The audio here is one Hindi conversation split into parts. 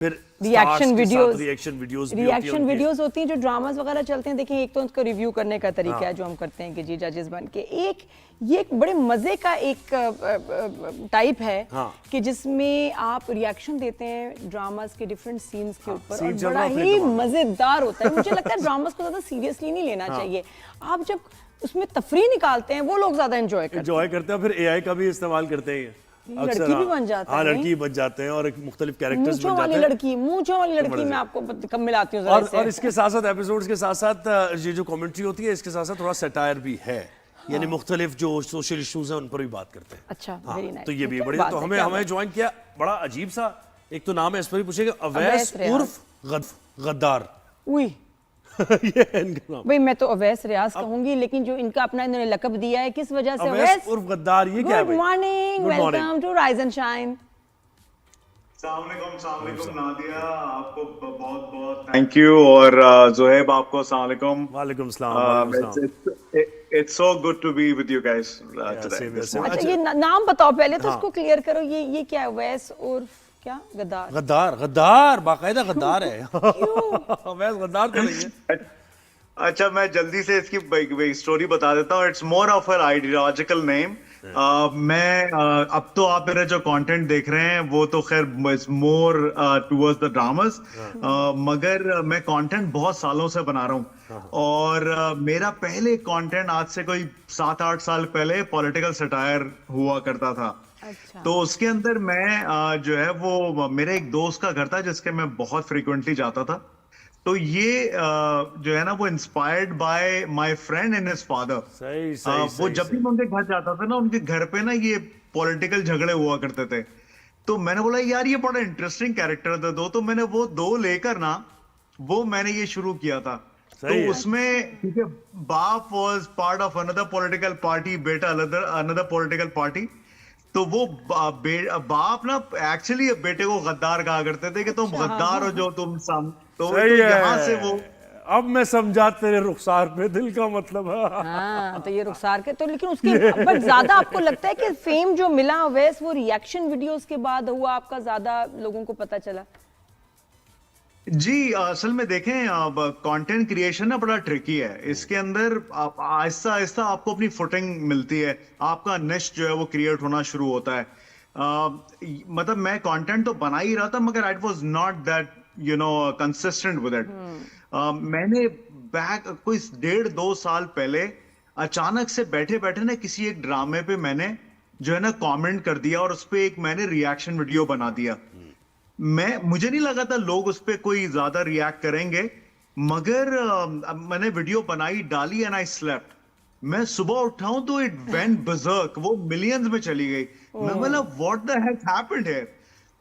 फिर रिएक्शन वीडियोस होती हैं जो ड्रामास वगैरह चलते हैं। देखें, एक तो उसको रिव्यू करने का तरीका है जो हम करते हैं कि जी जजेस बन के, ये एक बड़े मजे का एक टाइप है कि जिसमें आप रिएक्शन देते हैं ड्रामास के डिफरेंट सीन्स के ऊपर और बड़ा ही मजेदार होता है। मुझे लगता है ड्रामास को ज्यादा सीरियसली नहीं लेना चाहिए। आप जब उसमें तफरीह निकालते हैं वो लोग ज्यादा एंजॉय करते हैं। फिर एआई का भी इस्तेमाल करते हैं, लड़की भी बन जाता है। लड़की बन जाते हैं और एक मुख्तलिफ कैरेक्टर्स बन जाते हैं। मूंछों वाली लड़की मैं आपको कब मिलाती हूँ। और इसके साथ साथ एपिसोड्स के साथ साथ ये जो कमेंट्री होती है इसके साथ साथ थोड़ा सटायर भी है, यानी मुख्तलिफ जो सोशल इश्यूज हैं उन पर भी बात करते हैं। अच्छा, तो ये भी बढ़िया। तो हमें ज्वाइन किया, बड़ा अजीब सा एक तो नाम है, इस पर भी पूछेगा, अवैस उर्फ गद्दार। ये भाई मैं तो अवैस रियाज कहूंगी, लेकिन जो इनका अपना इन्होंने लकब दिया है किस वजह से अवैस उर्फ गद्दार, ये क्या है? Good morning, welcome to rise and shine. सलाम नादिया, आपको बहुत बहुत थैंक यू, और ज़ुहैब आपको सलाम। वालेकुम सलाम। It's so good to be with you guys today. अच्छा, ये नाम बताओ पहले तो उसको क्लियर करो, ये क्या है? अवैस उर्फ क्या? गद्दार बाकायदा गद्दार है। अवैस गद्दार तो नहीं है। अच्छा, मैं जल्दी से इसकी स्टोरी बता देता हूँ। It's more of an ideological name. मैं अब तो आप मेरा जो कंटेंट देख रहे हैं वो तो खैर मोर टुवर्ड्स द ड्रामास, मगर मैं कंटेंट बहुत सालों से बना रहा हूँ। और मेरा पहले कंटेंट आज से कोई 7-8 साल पहले पॉलिटिकल सटायर हुआ करता था। अच्छा। तो उसके अंदर मैं जो है वो मेरे एक दोस्त का घर था जिसके मैं बहुत फ्रीक्वेंटली जाता था। तो ये जो है ना वो inspired by my friend and his father. वो जब भी मैं उनके घर जाता था ना, उनके घर पे ना ये पॉलिटिकल झगड़े हुआ करते थे। तो मैंने बोला यार ये बड़ा इंटरेस्टिंग कैरेक्टर था दो, तो मैंने वो दो लेकर ना वो मैंने ये शुरू किया था। तो उसमें क्योंकि बाप was part of another political party, बेटा अनदर पॉलिटिकल पार्टी, तो वो बाप ना एक्चुअली बेटे को गद्दार कहा करते थे कि तुम गद्दार हो जो तुम तो यहाँ से वो अब मैं समझा तेरे रुखसार पे दिल का मतलब है। हाँ, तो ये रुखसार के तो, लेकिन उसके बट ज्यादा आपको लगता है कि फेम जो मिला अवैस वो रिएक्शन वीडियोस के बाद हुआ, आपका ज्यादा लोगों को पता चला? जी, असल में देखें कंटेंट क्रिएशन ना बड़ा ट्रिकी है। इसके अंदर आहिस्ता आहिस्ता आपको अपनी फुटिंग मिलती है, आपका निश जो है वो क्रिएट होना शुरू होता है। मतलब मैं कंटेंट तो बना ही रहा था मगर I was not that consistent with it. मैंने कोई 1.5-2 साल पहले अचानक से बैठे बैठे ना किसी एक ड्रामे पे मैंने जो है ना कमेंट कर दिया और उस पे एक मैंने रिएक्शन वीडियो बना दिया। मुझे नहीं लगा था लोग उस पे कोई ज्यादा रिएक्ट करेंगे, मगर मैंने वीडियो बनाई, डाली एंड आई स्लेप्ट। मैं सुबह उठा हूं तो इट वेंट बर्जर्क, वो मिलियंस में चली गई। मैं बोला what the heck happened here.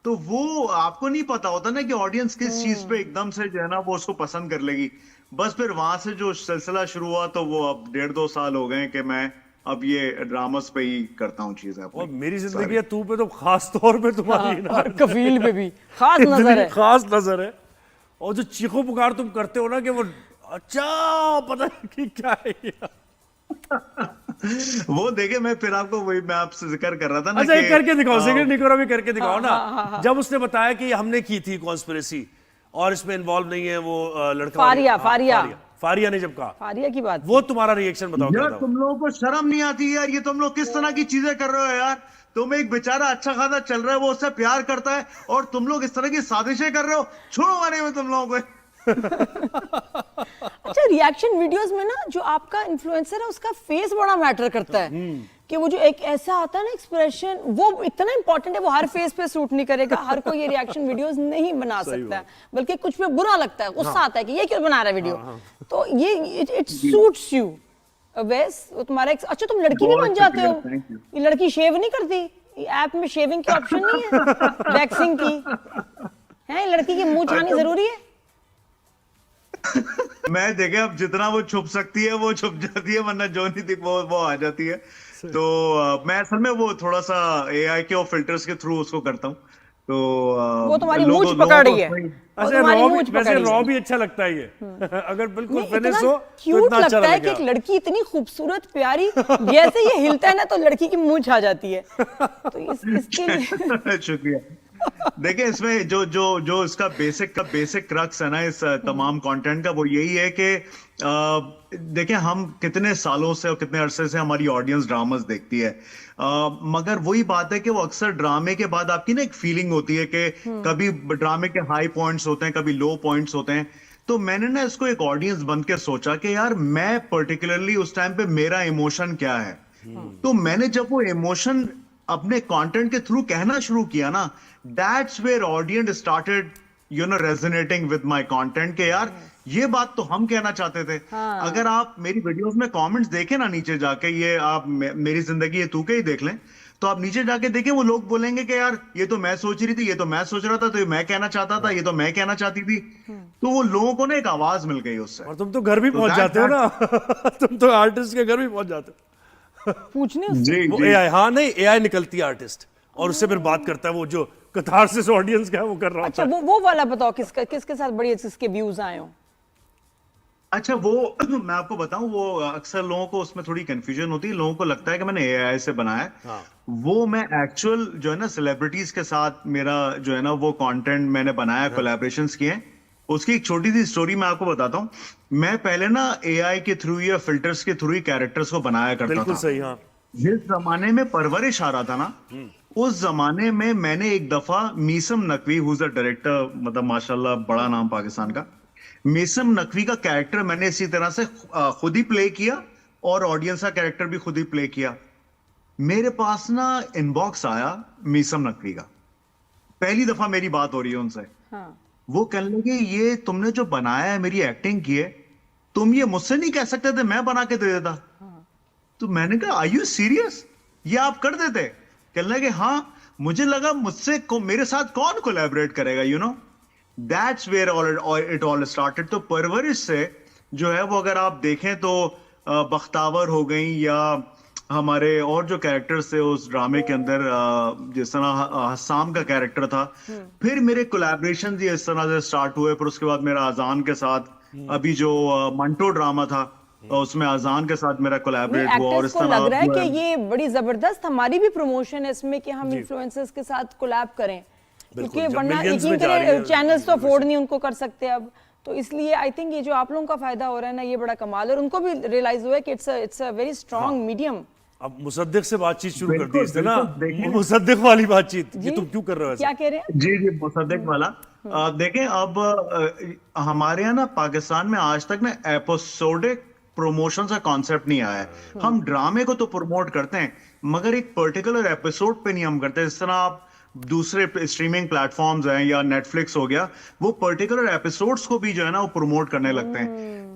तो वो आपको नहीं पता होता ना कि ऑडियंस किस चीज पे एकदम से जो है ना वो उसको पसंद कर लेगी। बस फिर वहां से जो सिलसिला शुरू हुआ तो वो अब 1.5-2 साल हो गए कि मैं अब ये ड्रामास पे ही करता हूँ चीजें। और मेरी जिंदगी है तू पे तो खास तौर पे तुम्हारी और कफील पे भी खास नजर है, खास नजर है। और जो चीखो पुकार तुम करते हो ना कि वो अच्छा पता नहीं क्या है। वो देखे मैं फिर आपको वही मैं आपसे जिक्र कर रहा था ना। अच्छा, करके दिखाओ, सिगरेट निकोरा भी करके दिखाओ ना। जब उसने बताया कि हमने की थी कॉन्स्पिरेसी और इसमें इन्वॉल्व नहीं है वो लड़का फारिया ने जब कहा, फारिया की बात, वो तुम्हारा रिएक्शन बताओ यार। तुम लोगों को शर्म नहीं आती यार? ये तुम लोग किस तरह की चीजें कर रहे हो यार? तुम एक बेचारा अच्छा खासा चल रहा है, वो उससे प्यार करता है और तुम लोग इस तरह की साजिशें कर रहे हो। छोड़ो मारे में तुम लोगों को। अच्छा, रिएक्शन वीडियोस में ना जो आपका इन्फ्लुएंसर है उसका फेस बड़ा मैटर करता है कि वो जो एक ऐसा आता है ना एक्सप्रेशन, वो इतना इंपॉर्टेंट है। वो हर फेस पे सूट नहीं करेगा, हर कोई ये रिएक्शन वीडियोस नहीं बना सकता है, बल्कि कुछ पे बुरा लगता है, गुस्सा आता है कि ये क्यों बना रहा है वीडियो। तो ये इट सूट्स यू अवैस, तुम्हारा अच्छा तुम लड़की भी बन जाते हो। ये लड़की शेव नहीं करती, ऐप में शेविंग की ऑप्शन नहीं है, वैक्सिंग की है। लड़की की मुंह छानी जरूरी है। मैं देखे अब जितना वो छुप सकती है वो छुप जाती है, वरना जो नहीं दिख वो आ जाती है। तो मैं असल में वो थोड़ा सा एआई के और फिल्टर्स के थ्रू उसको करता हूँ। तो वो तुम्हारी मूंछ पकड़ रही है। वैसे रॉ भी अच्छा लगता है ये। अगर बिल्कुल फिनिश हो तो इतना अच्छा लगता है कि एक लड़की इतनी खूबसूरत प्यारी जैसे ये हिलता है ना तो लड़की की मूंछ आ जाती है। तो इसके लिए शुक्रिया। देखिए इसमें जो इसका बेसिक क्रक्स है ना इस तमाम कंटेंट का, वो यही है कि देखिए हम कितने सालों से और कितने अरसे से हमारी ऑडियंस ड्रामास देखती है, मगर वही बात है कि वो अक्सर ड्रामे के बाद आपकी ना एक फीलिंग होती है कि कभी ड्रामे के हाई पॉइंट्स होते हैं, कभी लो पॉइंट्स होते हैं। तो मैंने ना इसको एक ऑडियंस बन के सोचा कि यार मैं पर्टिकुलरली उस टाइम पे मेरा इमोशन क्या है। तो मैंने जब वो इमोशन अपने कंटेंट के थ्रू कहना शुरू किया ना, that's where audience started resonating with my content के यार ये बात तो हम कहना चाहते थे। अगर आप मेरी वीडियोस में कमेंट्स देखें ना नीचे जाके, ये आप मेरी जिंदगी ये तू के ही देख लें, तो आप नीचे जाके देखें वो लोग बोलेंगे कि यार ये तो मैं सोच रही थी, ये तो मैं सोच रहा था, तो ये मैं कहना चाहता था, ये तो मैं कहना चाहती थी। तो वो लोगों को ना एक आवाज मिल गई उससे। और तुम तो घर भी पहुंच जाते हो ना तुम तो आर्टिस्ट के घर भी पहुंच जाते हो। पूछने जी वो जी एआई, हाँ नहीं एआई निकलती है आर्टिस्ट और उससे फिर बात करता है, वो जो कथारसिस ऑडियंस का है वो कर रहा अच्छा होता है। वो वाला बताओ, किसके साथ बड़ी किसके व्यूज आए हो? अच्छा वो मैं आपको बताऊं, वो अक्सर लोगों को उसमें थोड़ी कंफ्यूजन होती है, लोगों को लगता है कि मैंने एआई से बनाया है। हाँ। वो मैं एक्चुअल जो है ना सेलिब्रिटीज के साथ मेरा जो है ना वो कंटेंट मैंने बनाया, कोलैबोरेशंस किए हैं। उसकी एक छोटी सी स्टोरी मैं आपको बताता हूँ। मैं पहले ना एआई के थ्रू या फिल्टर्स के थ्रू ही कैरेक्टर्स को बनाया करता बिल्कुल था। सही, हाँ। जिस जमाने में परवरिश आ रहा था ना, उस जमाने में मैंने एक दफा Meesam Naqvi, who is a director, मतलब माशाल्लाह बड़ा नाम पाकिस्तान का, मीसम नकवी का कैरेक्टर मैंने इसी तरह से खुद ही प्ले किया और ऑडियंस का कैरेक्टर भी खुद ही प्ले किया। मेरे पास ना इनबॉक्स आया मीसम नकवी का, पहली दफा मेरी बात हो रही है उनसे। हाँ। वो कहने लगे ये तुमने जो बनाया है, मेरी एक्टिंग की है, तुम ये मुझसे नहीं कह सकते थे, मैं बना के दे देता। तो मैंने कहा आर यू सीरियस, ये आप कर देते? कहने लगे हाँ, मुझे लगा मुझसे मेरे साथ कौन कोलैबोरेट करेगा, that's where it all started. तो परवरिश से जो है वो अगर आप देखें तो बख्तावर हो गई या हमारे और जो कैरेक्टर्स थे उस ड्रामे के अंदर, जिस तरह हसाम का कैरेक्टर था, फिर मेरे कोलैबोरेशन ये इस तरह से स्टार्ट हुए। फिर उसके बाद मेरा अजान के साथ अभी जो मंटो ड्रामा था, उसमें अजान के साथ मेरा कोलैबोरेट हुआ। और इस को लग रहा है तरह कि ये बड़ी जबरदस्त हमारी भी प्रमोशन है इसमें कि हम इन्फ्लुएंसर्स के साथ कोलैब करें, क्योंकि जब वरना millions यकीन में जा रही है करें चैनल्स तो अफोर्ड नहीं उनको कर सकते अब। तो इसलिए आई थिंक ये जो आप लोगों का फायदा हो रहा है ना, ये बड़ा कमाल है। और उनको भी रियलाइज हुआ है कि it's a very strong medium. अब मुसद्दिक से बातचीत शुरू कर दी बिल्कुल, इसने ना, बिल्कुल, देखिए। मुसद्दिक वाली बातचीत कि तुम क्यों कर रहे हो ऐसा? क्या कह रहे हैं? जी जी मुसद्दिक वाला। देखें अब हमारे यहाँ ना पाकिस्तान में आज तक ना एपिसोडिक प्रमोशन का कॉन्सेप्ट नहीं आया है। हम ड्रामे को तो प्रमोट करते हैं, मगर एक पर्टिकुलर एपिसोड पे नहीं हम करते। जिस तरह आप दूसरे स्ट्रीमिंग प्लेटफॉर्म्स हैं या नेटफ्लिक्स हो गया, वो पर्टिकुलर एपिसोड्स को भी जो है ना वो प्रमोट करने लगते हैं।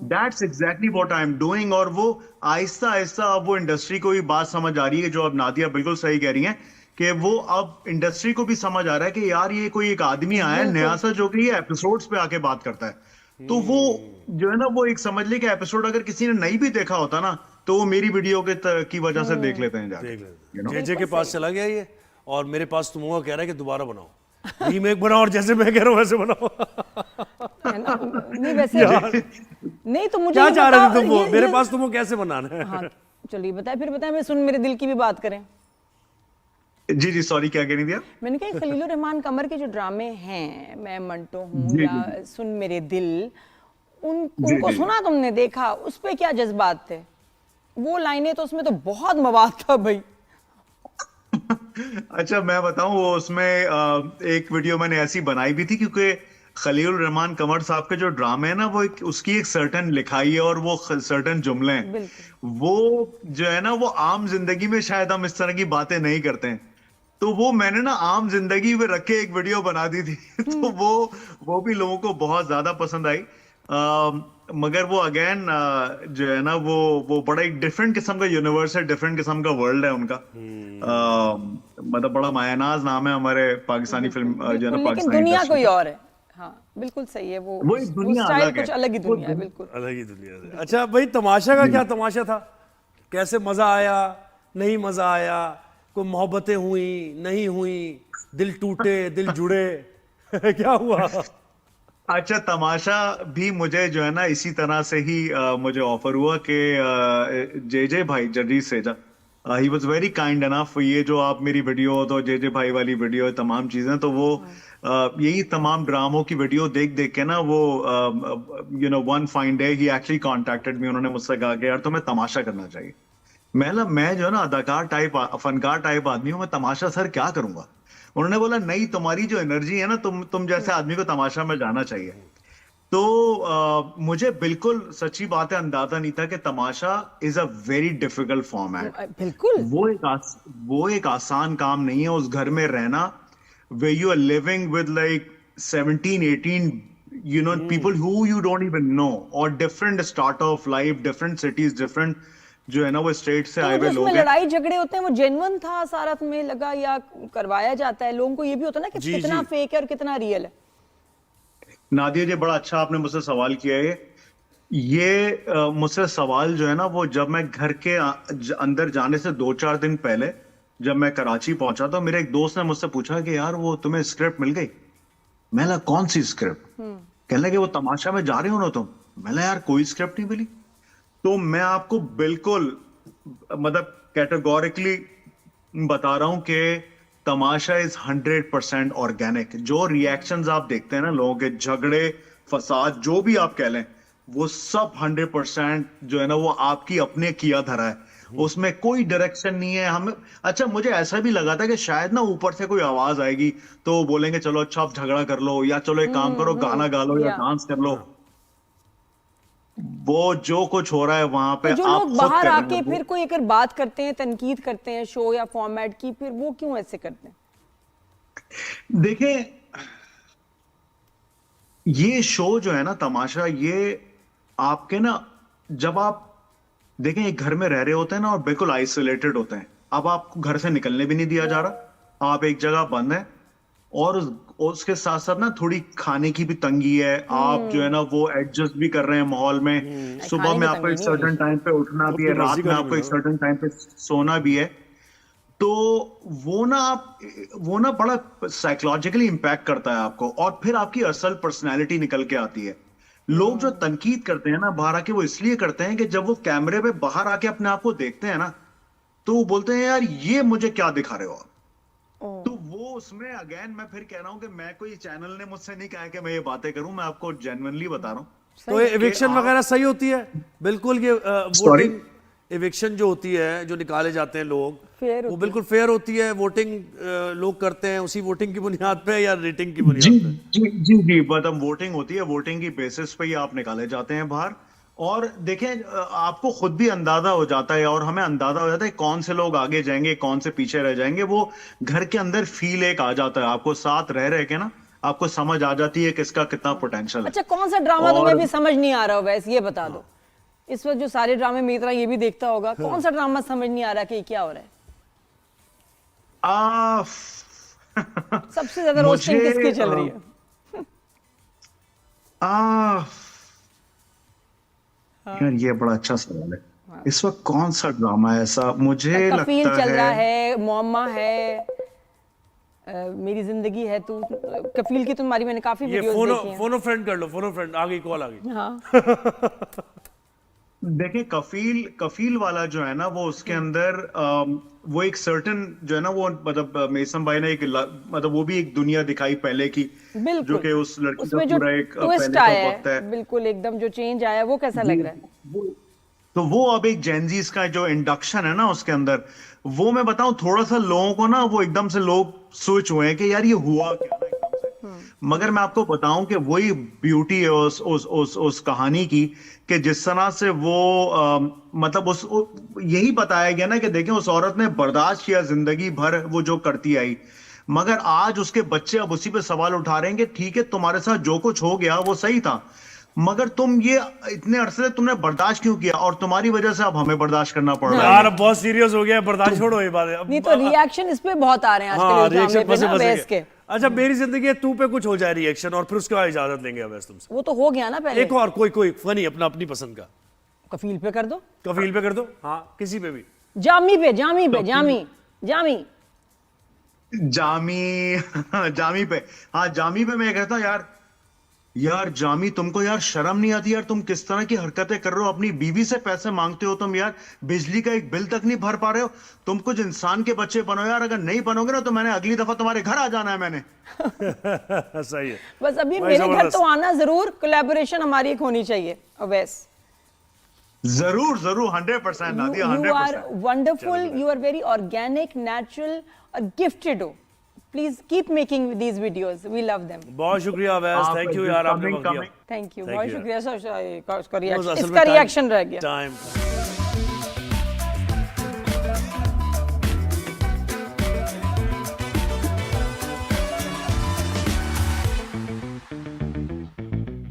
That's exactly what I am doing. और वो आहिस्ता आहिस्ता अब वो इंडस्ट्री को भी बात समझ आ रही है, जो अब नादिया बिल्कुल सही कह रही हैं कि वो अब इंडस्ट्री को भी समझ आ रहा है कि यार ये कोई एक आदमी आया है नया सा जो कि ये एपिसोड्स पे आके बात करता है। तो वो जो है ना वो एक समझ ले कि एपिसोड अगर किसी ने नहीं भी देखा होता ना, तो वो मेरी वीडियो की वजह से देख लेते हैं जाके। जेजे के पास चला गया ये, और मेरे पास तुम कह रहा है कि दोबारा बनाओ, रीमेक बनाओ, और जैसे मैं कह रहा हूँ वैसे बनाओ। नहीं वैसे नहीं, तो मुझे क्या चाह रहे थे तुम? वो मेरे ये- पास तुम कैसे बनाना है? हाँ चलिए बताए, फिर बताए। मैं सुन मेरे दिल की भी बात करें। जी जी सॉरी, क्या कह रही थी आप? मैंने कहा खलीलुर रहमान कमर के जो ड्रामे हैं, मैं मंटो हूँ जी, या सुन मेरे दिल, जी, उनको जी। सुना तुमने, देखा, उस पे क्या जज्बात थे? वो लाइनें तो उसमें तो बहुत मवाद था भाई। अच्छा मैं बताऊं, वो उसमें एक वीडियो मैंने ऐसी बनाई भी थी क्योंकि खलील रहमान कमर साहब के जो ड्रामे है ना, वो उसकी एक सर्टन लिखाई है और वो सर्टन जुमले हैं। बिल्कुल। वो जो है ना वो आम जिंदगी में शायद हम इस तरह की बातें नहीं करते हैं, तो वो मैंने ना आम जिंदगी में रख के एक वीडियो बना दी थी। तो वो भी लोगों को बहुत ज्यादा पसंद आई। मगर वो अगेन जो है ना वो बड़ा एक डिफरेंट किस्म का यूनिवर्स है, डिफरेंट किस्म का वर्ल्ड है उनका। मतलब बड़ा मायानाज नाम है हमारे पाकिस्तानी फिल्म जो है ना लेकिन पाकिस्तानी दुनिया इंडस्ट्री कोई का। और है। हाँ बिल्कुल सही है। वो एक दुनिया स्टाइल अलग है। कुछ अलग ही दुनिया है, बिल्कुल अलग ही दुनिया से। अच्छा भाई, तमाशा का क्या तमाशा था? कैसे मजा आया, नहीं मजा आया? कोई मोहब्बतें हुई, नहीं हुई, दिल टूटे, दिल जुड़े? क्या हुआ? अच्छा तमाशा भी मुझे जो है ना इसी तरह से ही मुझे ऑफर हुआ कि जे भाई जर्री सेजा, he was very kind enough. ये जो आप मेरी वीडियो तो जे भाई वाली वीडियो तमाम चीजें तो वो यही तमाम ड्रामों की वीडियो देख देख के ना वो वन फाइन डे ही एक्चुअली कॉन्टेक्टेड मी। उन्होंने मुझसे कहा कि यार तुम्हें तमाशा करना चाहिए। मैं जो है ना अदाकार टाइप फनकार टाइप आदमी हूँ, मैं तमाशा सर क्या करूंगा। उन्होंने बोला नहीं, तुम्हारी जो एनर्जी है ना, तुम जैसे आदमी को तमाशा में जाना चाहिए। तो मुझे बिल्कुल सच्ची बात है अंदाजा नहीं था कि Tamasha is a very difficult format. बिल्कुल वो एक आसान काम नहीं है उस घर में रहना where you are living with like 17 18 people who you don't even know, or different start of life, different cities, different जो है ना वो स्टेट से आए तो हुए जो लोग उसमें हैं। लड़ाई झगड़े होते हैं वो जेन्युइन था सारा, तुम्हें लगा या करवाया जाता है? लोगों को ये भी होता है ना कि जी, कितना जी। फेक है और कितना रियल है। नादिया जी बड़ा अच्छा आपने मुझसे सवाल किया है। ये मुझसे सवाल जो है ना वो जब मैं घर के अंदर जाने से 2-4 दिन पहले जब मैं कराची पहुंचा तो मेरे एक दोस्त ने मुझसे पूछा कि यार वो तुम्हें स्क्रिप्ट मिल गई। मैं कहा कौन सी स्क्रिप्ट? कहने लगे वो तमाशा में जा रहे हो ना तुम। मैं कहा यार कोई स्क्रिप्ट नहीं मिली। तो मैं आपको बिल्कुल मतलब कैटेगोरिकली बता रहा हूं कि तमाशा इज 100% ऑर्गेनिक। जो रिएक्शंस आप देखते हैं ना लोगों के, झगड़े फसाद जो भी आप कह लें, वो सब 100% जो है ना वो आपकी अपने किया धरा है। उसमें कोई डायरेक्शन नहीं है। हमें अच्छा मुझे ऐसा भी लगा था कि शायद ना ऊपर से कोई आवाज आएगी तो वो बोलेंगे चलो अच्छा आप झगड़ा कर लो, या चलो एक काम करो गाना गा लो या या। डांस कर लो। वो जो कुछ हो रहा है वहां पे तो जो आप लोग खुद बाहर कर रहे आके हैं वो। फिर कोई अगर बात करते हैं, तनकीद करते हैं शो या फॉर्मेट की, फिर वो क्यों ऐसे करते हैं? देखिए ये शो जो है ना तमाशा, ये आपके ना जब आप देखें एक घर में रह रहे होते हैं ना और बिल्कुल आइसोलेटेड होते हैं, अब आपको घर से निकलने भी नहीं दिया जा रहा, आप एक जगह बंद है, और उसके साथ साथ ना थोड़ी खाने की भी तंगी है। आप जो है ना वो एडजस्ट भी कर रहे हैं माहौल में। सुबह खाने में की आपको तंगी एक नहीं होगी। सर्टेन टाइम पे उठना भी है, अपनी मर्जी रात का में नहीं आपको एक मिलेगा। सर्टेन टाइम पे सोना भी है। तो वो ना बड़ा साइकोलॉजिकली इम्पैक्ट करता है आपको, और फिर आपकी असल पर्सनैलिटी निकल के आती है। लोग जो तनकीद करते हैं ना बाहर आके, वो इसलिए करते हैं कि जब वो कैमरे पे बाहर आके अपने आप को देखते हैं ना तो वो बोलते हैं यार ये मुझे क्या दिखा रहे हो आप। तो वो उसमें अगेन मैं फिर कह रहा हूं कि मैं कोई चैनल ने मुझसे नहीं कहा कि मैं ये बातें करूं, मैं आपको जेन्युइनली बता रहा हूं। तो एविक्शन आप- वगैरह सही होती है? बिल्कुल ये Sorry? वोटिंग एविक्शन जो होती है, जो निकाले जाते हैं लोग, Fair वो होती बिल्कुल फेयर होती है? वोटिंग लोग करते हैं उसी वोटिंग की बुनियाद पे या रेटिंग की जी बुनियाद पे? जी जी जी मतलब वोटिंग होती है, वोटिंग की बेसिस पे ही आप निकाले जाते हैं बाहर। और देखें आपको खुद भी अंदाजा हो जाता है और हमें अंदाजा हो जाता है कौन से लोग आगे जाएंगे कौन से पीछे रह जाएंगे। वो घर के अंदर फील एक आ जाता है आपको, साथ रह रह के ना आपको समझ आ जाती है किसका कितना पोटेंशियल है। अच्छा कौन सा ड्रामा और- तुम्हें भी समझ नहीं आ रहा हो वैसे, ये बता दो। इस वक्त जो सारे ड्रामे मेरी तरह ये भी देखता होगा, कौन सा ड्रामा समझ नहीं आ रहा कि क्या हो रहा है? सबसे ज्यादा रोस्टिंग मुझे, किसकी चल रही है? यार ये बड़ा अच्छा सवाल है। इस वक्त कौन सा ड्रामा है ऐसा मुझे कफील लगता चल रहा है। है, मोअम्मा है, मेरी जिंदगी है तू। कफील की तुम्हारी मैंने काफी ये वीडियोस फोनो देखी हैं। फोनो फ्रेंड कर लो, फोनो फ्रेंड आ गई, कॉल आ गई। हाँ देखिए कफील वाला जो है ना वो उसके अंदर वो एक सर्टन जो है ना वो मतलब मेसन भाई ने एक मतलब वो भी एक दुनिया दिखाई पहले की, जो बिल्कुल। कि उस लड़की का उसमें जो पूरा एक ट्विस्ट पहले आया का वक्त है, है। बिल्कुल एकदम जो चेंज आया है, वो कैसा लग रहा है? तो वो अब एक जेनजीस का जो इंडक्शन है ना उसके अंदर, वो मैं बताऊं थोड़ा सा लोगों को ना वो एकदम से लोग स्विच हुए हैं कि यार ये हुआ क्या ना एकदम से। मगर मैं आपको बताऊं कि वही ब्यूटी है उस कहानी की, कि जिस तरह से वो मतलब यही बताया गया ना कि देखें उस औरत ने बर्दाश्त किया जिंदगी भर वो जो करती आई, मगर आज उसके बच्चे अब उसी पे सवाल उठा रहे हैं कि ठीक है तुम्हारे साथ जो कुछ हो गया वो सही था, मगर तुम ये इतने अरसे से तुमने बर्दाश्त क्यों किया, और तुम्हारी वजह से अब हमें बर्दाश्त करना पड़ रहा है। यार अब बहुत सीरियस हो गया है, बर्दाश्त छोड़ो ये बात। अब नहीं तो रिएक्शन इस पे बहुत आ रहे हैं हाँ आजकल इस ड्रामे रिएक्शन पे फंसे ना, फंसे बहस गए। के। अच्छा मेरी जिंदगी है तू पे कुछ हो जाए रिएक्शन और फिर उसके बाद इजाजत लेंगे अवैस तुमसे। वो तो हो गया ना पहले। एक और कोई फनी अपना अपनी पसंद का कफील पे कर दो, कफील पे कर दो। हाँ किसी पे भी। जामी पे, जामी पे, जामी जामी जामी जामी पे, हाँ जामी पे मैं कहता हूँ यार यार जामी, तुमको यार शर्म नहीं आती यार? तुम किस तरह की हरकतें कर रहे हो? अपनी बीवी से पैसे मांगते हो तुम यार, बिजली का एक बिल तक नहीं भर पा रहे हो। तुम कुछ इंसान के बच्चे बनो यार। अगर नहीं बनोगे ना तो मैंने अगली दफा तुम्हारे घर आ जाना है मैंने। सही है। बस अभी भाई मेरे घर जबरदस्त। तो आना जरूर, कोलैबोरेशन हमारी एक होनी चाहिए अवैस। जरूर जरूर, 100% Nadia, You are 100%। wonderful, you are very organic, natural, gifted हो। Please keep making these videos, we love them। बहुत शुक्रिया अवैस, थैंक यू यार, आपने वक्त दिया। थैंक यू, Thank बहुत you. शुक्रिया सर, इसका असल में रिएक्शन रह गया। टाइम